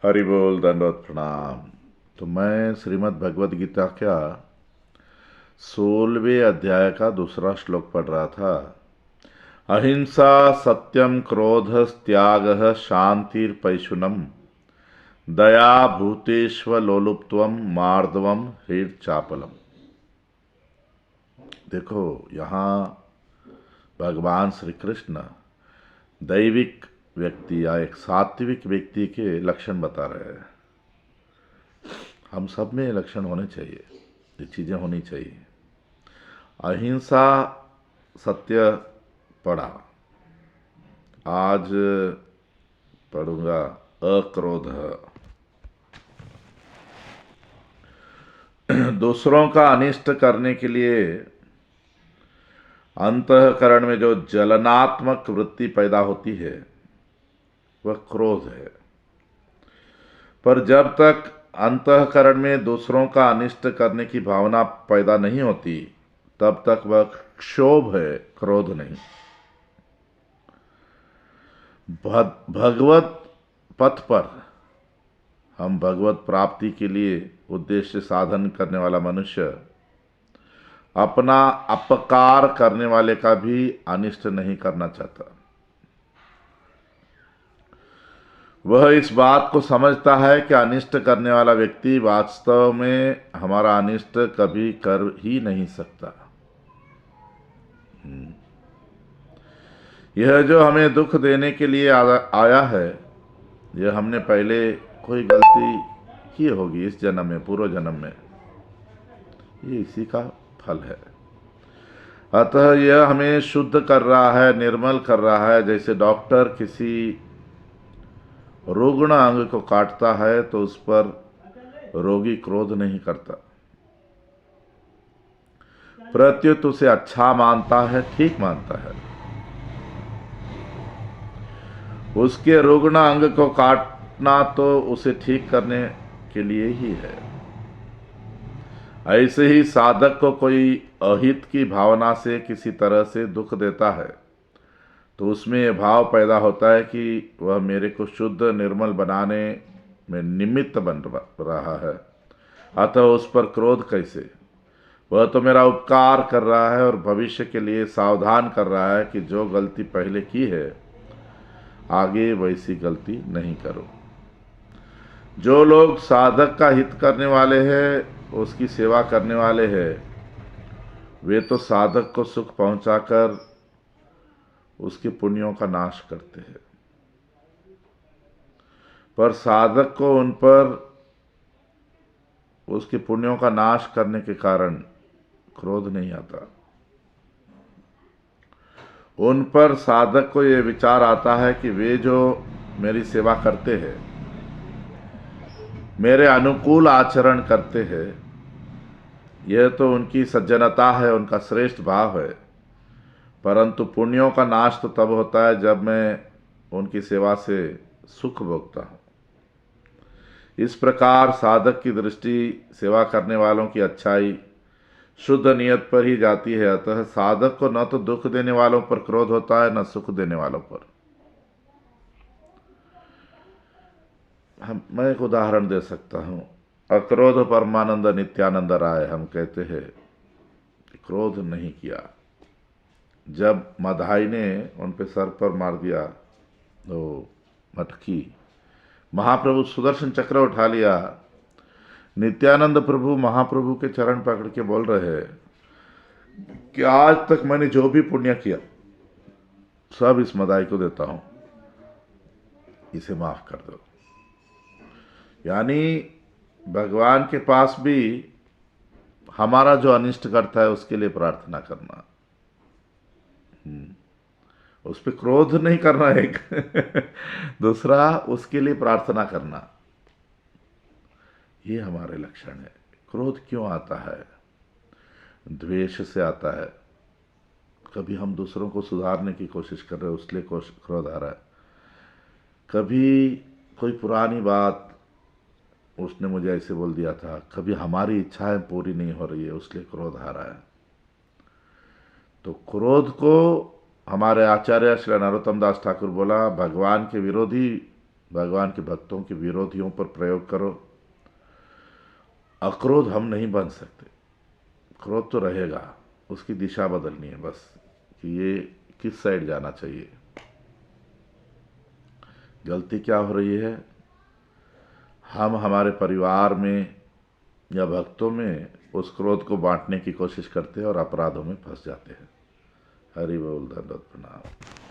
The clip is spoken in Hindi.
हरि बोल, दंडवत प्रणाम। तो मैं श्रीमद् भगवद गीता का 16वें अध्याय का दूसरा श्लोक पढ़ रहा था। अहिंसा सत्यम क्रोध त्याग शांतिर्पैशुनम दया भूतेष्व लोलुप्त्वम मार्दवम हृदचापलम। देखो, यहाँ भगवान श्री कृष्ण दैविक व्यक्ति या एक सात्विक व्यक्ति के लक्षण बता रहे हैं। हम सब में ये लक्षण होने चाहिए, ये चीज़ें होनी चाहिए। अहिंसा सत्य पढ़ा, आज पढ़ूंगा अक्रोध। दूसरों का अनिष्ट करने के लिए अंतःकरण में जो जलनात्मक वृत्ति पैदा होती है वह क्रोध है। पर जब तक अंतःकरण में दूसरों का अनिष्ट करने की भावना पैदा नहीं होती तब तक वह क्षोभ है, क्रोध नहीं। भगवत पथ पर हम भगवत प्राप्ति के लिए उद्देश्य साधन करने वाला मनुष्य अपना अपकार करने वाले का भी अनिष्ट नहीं करना चाहता। वह इस बात को समझता है कि अनिष्ट करने वाला व्यक्ति वास्तव में हमारा अनिष्ट कभी कर ही नहीं सकता। यह जो हमें दुख देने के लिए आया है, यह हमने पहले कोई गलती की होगी इस जन्म में, पूर्व जन्म में, ये इसी का फल है। अतः यह हमें शुद्ध कर रहा है, निर्मल कर रहा है। जैसे डॉक्टर किसी रुग्ण अंग को काटता है तो उस पर रोगी क्रोध नहीं करता, प्रत्युत उसे अच्छा मानता है, ठीक मानता है। उसके रुग्ण अंग को काटना तो उसे ठीक करने के लिए ही है। ऐसे ही साधक को कोई अहित की भावना से किसी तरह से दुख देता है तो उसमें यह भाव पैदा होता है कि वह मेरे को शुद्ध निर्मल बनाने में निमित्त बन रहा है, अतः उस पर क्रोध कैसे। वह तो मेरा उपकार कर रहा है और भविष्य के लिए सावधान कर रहा है कि जो गलती पहले की है आगे वैसी गलती नहीं करो। जो लोग साधक का हित करने वाले हैं, उसकी सेवा करने वाले हैं, वे तो साधक को सुख पहुंचाकर उसके पुण्यों का नाश करते हैं। पर साधक को उन पर उसके पुण्यों का नाश करने के कारण क्रोध नहीं आता। उन पर साधक को यह विचार आता है कि वे जो मेरी सेवा करते हैं, मेरे अनुकूल आचरण करते हैं, यह तो उनकी सज्जनता है, उनका श्रेष्ठ भाव है। परंतु पुण्यों का नाश तो तब होता है जब मैं उनकी सेवा से सुख भोगता हूँ। इस प्रकार साधक की दृष्टि सेवा करने वालों की अच्छाई, शुद्ध नियत पर ही जाती है। अतः साधक को न तो दुख देने वालों पर क्रोध होता है, न सुख देने वालों पर। मैं एक उदाहरण दे सकता हूँ। अक्रोध परमानंद नित्यानंद राय हम कहते हैं कि क्रोध नहीं किया। जब मधाई ने उन पे सर पर मार दिया तो मटकी, महाप्रभु सुदर्शन चक्र उठा लिया। नित्यानंद प्रभु महाप्रभु के चरण पकड़ के बोल रहे हैं कि आज तक मैंने जो भी पुण्य किया सब इस मदाई को देता हूं, इसे माफ कर दो। यानी भगवान के पास भी हमारा जो अनिष्ट करता है उसके लिए प्रार्थना करना, उस पर क्रोध नहीं करना एक दूसरा उसके लिए प्रार्थना करना, ये हमारे लक्षण है। क्रोध क्यों आता है? द्वेष से आता है। कभी हम दूसरों को सुधारने की कोशिश कर रहे हैं, उसलिए क्रोध आ रहा है। कभी कोई पुरानी बात उसने मुझे ऐसे बोल दिया था, कभी हमारी इच्छाएं पूरी नहीं हो रही है, उसलिए क्रोध आ रहा है। तो क्रोध को हमारे आचार्य श्री नरोत्तम दास ठाकुर बोला, भगवान के विरोधी भगवान के भक्तों के विरोधियों पर प्रयोग करो। अक्रोध हम नहीं बन सकते, क्रोध तो रहेगा, उसकी दिशा बदलनी है बस कि ये किस साइड जाना चाहिए। गलती क्या हो रही है, हम हमारे परिवार में या भक्तों में उस क्रोध को बांटने की कोशिश करते हैं और अपराधों में फंस जाते हैं। हरि बोल, दंडवत प्रणाम।